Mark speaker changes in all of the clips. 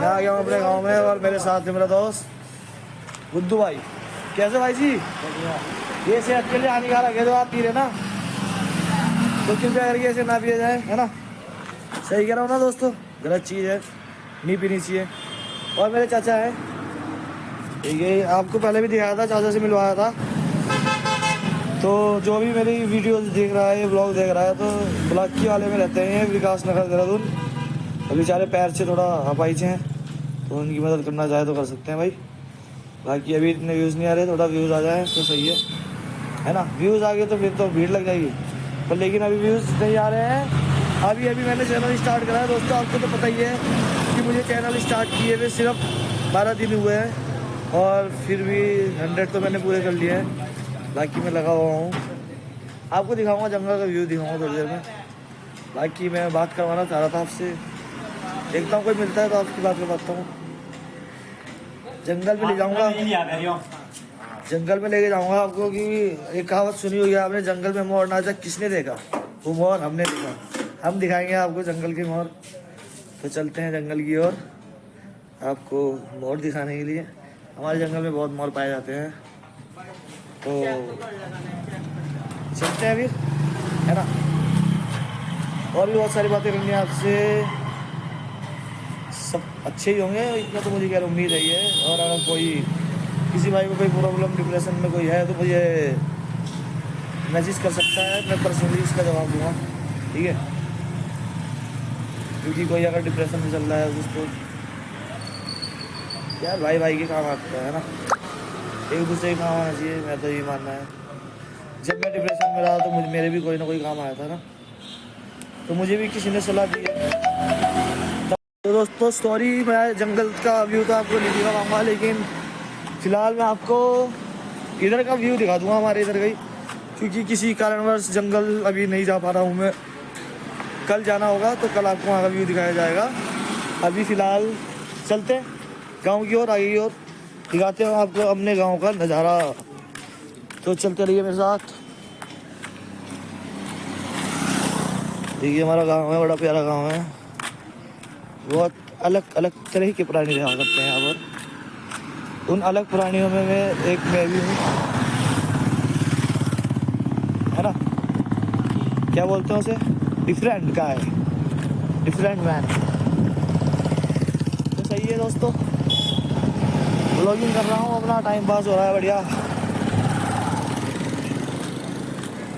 Speaker 1: मैं आ गया हूँ अपने गांव में और मेरे साथ है मेरा दोस्त गुड्डू भाई। कैसे भाई जी? ये सेहत के लिए हानिकारक है जो आप पी रहे ना, तो कृपया करके ऐसे ना पिया जाए, है ना? सही कह रहा हूँ ना दोस्तों? गलत चीज़ है, नहीं पीनी चाहिए। और मेरे चाचा है, ये आपको पहले भी दिखाया था, चाचा से मिलवाया था। तो जो भी मेरी वीडियोस देख रहा है, ब्लॉग देख रहा है, तो ब्लॉकी वाले में रहते हैं, विकास नगर देहरादून। अब बेचारे पैर से थोड़ा अपाहिज हैं, तो उनकी मदद करना चाहे तो कर सकते हैं भाई। बाकी अभी इतने व्यूज़ नहीं आ रहे, थोड़ा व्यूज़ आ जाए तो सही है ना? व्यूज़ आ गए तो फिर तो भीड़ लग जाएगी, पर लेकिन अभी व्यूज़ नहीं आ रहे हैं। अभी मैंने चैनल स्टार्ट करा है दोस्तों, आपको तो पता ही है कि मुझे चैनल स्टार्ट किए हुए सिर्फ 12 दिन हुए हैं, और फिर भी 100 तो मैंने पूरे कर लिए हैं। बाकी मैं लगा हुआ हूँ, आपको दिखाऊंगा, जंगल का व्यू दिखाऊंगा थोड़ी देर में। बाकी मैं बात करवाना चाह रहा था आपसे, देखता हूँ कोई मिलता है तो आपकी बात में बताता हूँ। जंगल में ले जाऊँगा, जंगल में लेके जाऊँगा आपको। कि एक कहावत सुनी होगी आपने, जंगल में मोर नाचा किसने देखा? वो मोर हमने देखा। हम दिखाएंगे आपको जंगल के मोर। तो चलते हैं जंगल की ओर, आपको मोर दिखाने के लिए। हमारे जंगल में बहुत मोर पाए जाते हैं, तो चलते हैं फिर, है ना? और भी बहुत सारी बातें करनी है आपसे, सब अच्छे ही होंगे, इतना तो मुझे खैर उम्मीद है ही है। और अगर कोई किसी भाई को कोई प्रॉब्लम, डिप्रेशन में कोई है, तो मुझे मैसेज कर सकता है, मैं पर्सनली इसका जवाब दूँगा, ठीक है? क्योंकि कोई अगर डिप्रेशन में चल रहा है उसको यार भाई के काम आता है ना, एक दूसरे के काम आना चाहिए, मैं तो ये मानना है। जब मैं डिप्रेशन में रहा तो मेरे भी कोई ना कोई काम आया था ना, तो मुझे भी किसी ने सलाह दी है। तो दोस्तों सॉरी, मैं जंगल का व्यू तो आपको नहीं दिखा पाऊँगा, लेकिन फ़िलहाल मैं आपको इधर का व्यू दिखा दूँगा, हमारे इधर का ही। क्योंकि किसी कारणवश जंगल अभी नहीं जा पा रहा हूँ मैं, कल जाना होगा तो कल आपको वहाँ का व्यू दिखाया जाएगा। अभी फ़िलहाल चलते हैं गाँव की ओर, आगे की ओर दिखाते हैं आपको अपने गाँव का नज़ारा। तो चलते रहिए मेरे साथ। देखिए हमारा गांव है, बड़ा प्यारा गांव है। बहुत अलग अलग तरह के प्राणी रहा करते हैं यहाँ पर। उन अलग प्राणियों में मैं भी हूँ, है ना? क्या बोलते हैं उसे? डिफरेंट गाय, डिफरेंट मैन। तो सही है दोस्तों, व्लॉगिंग कर रहा हूँ, अपना टाइम पास हो रहा है बढ़िया।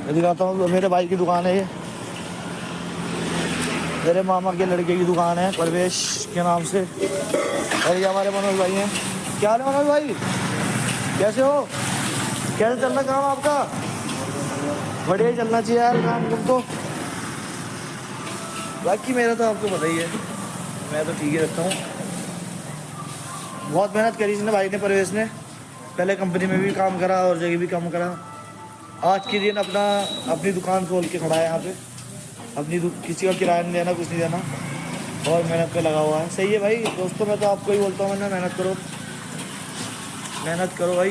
Speaker 1: मैं दिखाता हूँ, मेरे भाई की दुकान है ये, मेरे मामा के लड़के की दुकान है परवेश के नाम से। और ये हमारे मनोज भाई हैं। क्या हाल है मनोज भाई, कैसे हो? कैसे चल रहा काम आपका? बढ़िया ही चलना चाहिए यार काम तुम तो। बाकी मेरा तो आपको पता ही है, मैं तो ठीक ही रखता हूँ। बहुत मेहनत करी इसने, भाई ने, परवेश ने। पहले कंपनी में भी काम करा और जगह भी काम करा। आज के दिन अपनी दुकान खोल के खड़ा है यहाँ पे, अपनी किसी का किराया नहीं देना, कुछ नहीं देना, और मेहनत पे लगा हुआ है। सही है भाई दोस्तों, मैं तो आपको ही बोलता हूँ, मैंने मेहनत करो भाई,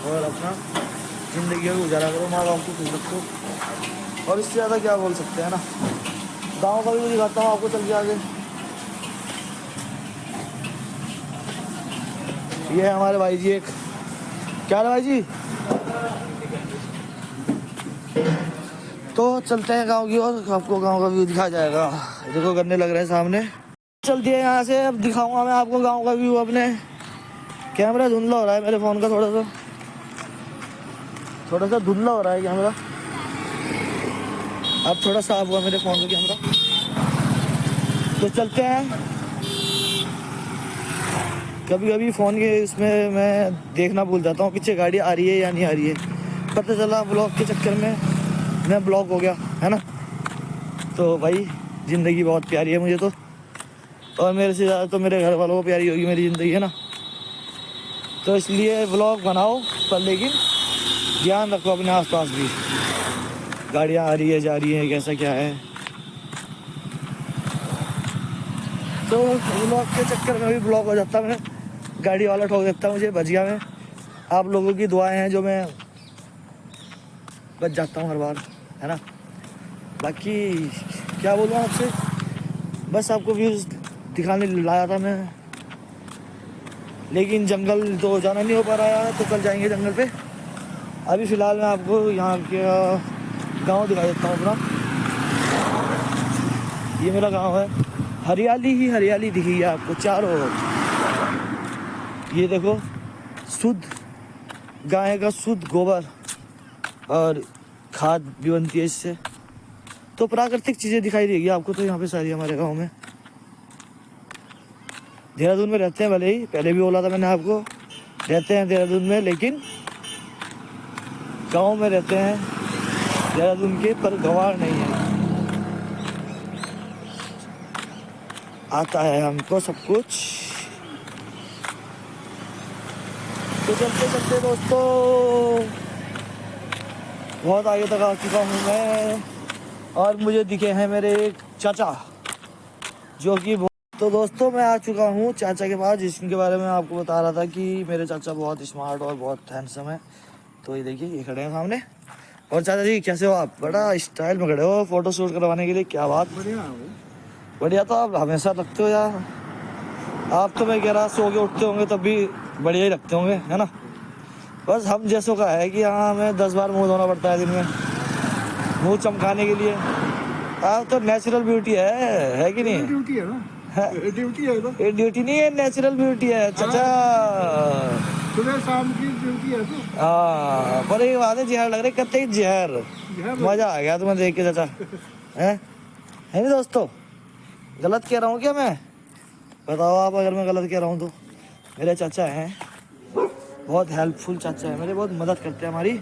Speaker 1: और अपना ज़िंदगी में गुजारा करो, माँ बाप को खुश रखो, और इससे ज़्यादा क्या बोल सकते हैं ना। गाँव का भी दिखाता हूँ आपको चल के आगे। ये है हमारे भाई जी एक, क्या है भाई जी? तो चलते हैं गांव की ओर, आपको गांव का व्यू दिखाया जाएगा। देखो गन्ने लग रहे हैं सामने। चलती है यहाँ से, अब दिखाऊंगा मैं आपको गांव का व्यू। अपने कैमरा धुंधला हो रहा है मेरे फ़ोन का, थोड़ा सा धुंधला हो रहा है कैमरा। अब थोड़ा साफ हुआ मेरे फ़ोन का कैमरा। तो चलते हैं। कभी कभी फ़ोन के इसमें मैं देखना भूल जाता हूँ पीछे गाड़ी आ रही है या नहीं आ रही है। पता चला ब्लॉग के चक्कर में मैं ब्लॉग हो गया, है ना? तो भाई ज़िंदगी बहुत प्यारी है मुझे तो, और मेरे से ज़्यादा तो मेरे घर वालों को प्यारी होगी मेरी ज़िंदगी, है ना? तो इसलिए ब्लॉग बनाओ, पर लेकिन ध्यान रखो अपने आसपास भी, गाड़ियाँ आ रही है जा रही है, कैसा क्या है। तो ब्लॉग के चक्कर में भी ब्लॉग हो जाता है, मैं गाड़ी वाला ठोक देता मुझे भजिया में। आप लोगों की दुआएं हैं जो मैं बच जाता हूँ हर बार, है ना? बाकी क्या बोलूँ आपसे, बस आपको व्यूज़ दिखाने लाया था मैं, लेकिन जंगल तो जाना नहीं हो पा रहा है, तो कल जाएंगे जंगल पे। अभी फ़िलहाल मैं आपको यहाँ के गांव दिखा देता हूँ अपना। ये मेरा गांव है, हरियाली ही हरियाली दिखेगी आपको चारों ओर। ये देखो, शुद्ध गाय का शुद्ध गोबर और खाद भी बनती है इससे, तो प्राकृतिक चीज़ें दिखाई देगी आपको तो यहाँ पे सारी हमारे गांव में। देहरादून में रहते हैं भले ही, पहले भी बोला था मैंने आपको, रहते हैं देहरादून में, लेकिन गांव में रहते हैं देहरादून के, पर गंवार नहीं है। आता है हमको सब कुछ। तो चलते चलते दोस्तों बहुत आगे तक आ चुका हूँ मैं, और मुझे दिखे हैं मेरे एक चाचा जो कि तो दोस्तों मैं आ चुका हूँ चाचा के पास, जिसके बारे में आपको बता रहा था कि मेरे चाचा बहुत स्मार्ट और बहुत हैंडसम है। तो ये देखिए, ये खड़े हैं सामने। और चाचा जी कैसे हो आप? बड़ा स्टाइल में खड़े हो फोटो शूट करवाने के लिए, क्या बात। बढ़िया तो आप हमेशा लगते हो यार। आप तो मैं कह रहा सो के उठते होंगे तब भी बढ़िया ही लगते होंगे, है ना। बस हम जैसों का है कि हाँ हमें 10 बार मुँह धोना पड़ता है दिन में, मुँह चमकाने के लिए। आप तो नेचुरल ब्यूटी है कि नहीं?
Speaker 2: ड्यूटी है ना, ड्यूटी है तो।
Speaker 1: ये ड्यूटी नहीं है, नेचुरल ब्यूटी है चाचा।
Speaker 2: सुबह शाम की ड्यूटी है तो।
Speaker 1: हाँ, पर एक बात है, जहर लग रही कत्ते ही जहर। मजा आ गया तुम्हें देख के चाचा, है नहीं दोस्तों? गलत कह रहा हूँ क्या मैं? बताओ आप अगर मैं गलत कह रहा हूँ तो। मेरे चाचा हैं, बहुत हेल्पफुल चाचा है मेरे, बहुत मदद करते हैं हमारी।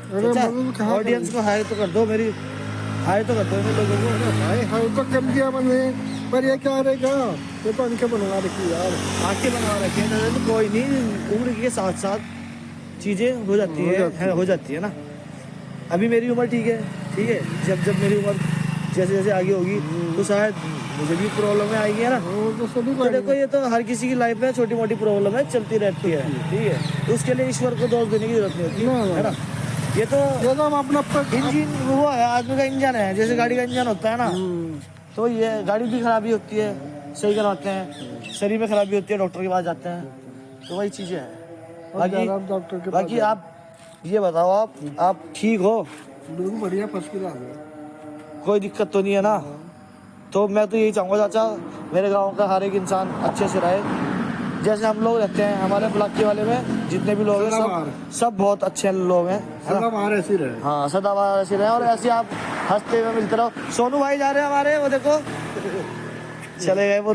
Speaker 1: चाचा ऑडियंस को हाई तो कर दो, मेरी हाई तो कर दो मेरे लोगों को।
Speaker 2: हाई तो कर दिया मैंने, पर ये क्या रहेगा, ये तो आंखें बनवा रखी यार।
Speaker 1: आंखें बनवा रखी है तो कोई नहीं, उम्र के साथ साथ चीज़ें हो जाती है ना। अभी मेरी उम्र ठीक है, जब मेरी उम्र जैसे जैसे आगे होगी तो शायद मुझे भी प्रॉब्लम आएगी, है ना।
Speaker 2: तो सभी
Speaker 1: तो देखो, ये तो हर किसी की लाइफ में छोटी मोटी प्रॉब्लम है, चलती रहती है, ठीक है। तो उसके लिए ईश्वर को दोष देने की जरूरत नहीं होती, है ना। ये तो
Speaker 2: हम अपना
Speaker 1: इंजन वो है, आदमी का इंजन है, जैसे गाड़ी का इंजन होता है ना, तो ये गाड़ी भी खराबी होती है, सही करवाते हैं। शरीर में खराबी होती है, डॉक्टर के पास जाते हैं, तो वही चीज़ें हैं। बाकी आप ये बताओ, आप ठीक हो?
Speaker 2: बिल्कुल बढ़िया, फर्स्ट क्लास है,
Speaker 1: कोई दिक्कत तो नहीं है ना? तो मैं तो यही चाहूँगा चाचा, मेरे गांव का हर एक इंसान अच्छे से रहे, जैसे हम लोग रहते हैं। हमारे ब्लॉक वाले में जितने भी लोग हैं सब बहुत अच्छे लोग हैं,
Speaker 2: सदाबहार ऐसे रहे।
Speaker 1: हाँ, सदाबहार ऐसे रहे, और ऐसे आप हंसते हुए मिलते रहो। सोनू भाई जा रहे हैं हमारे, वो देखो चले गए वो।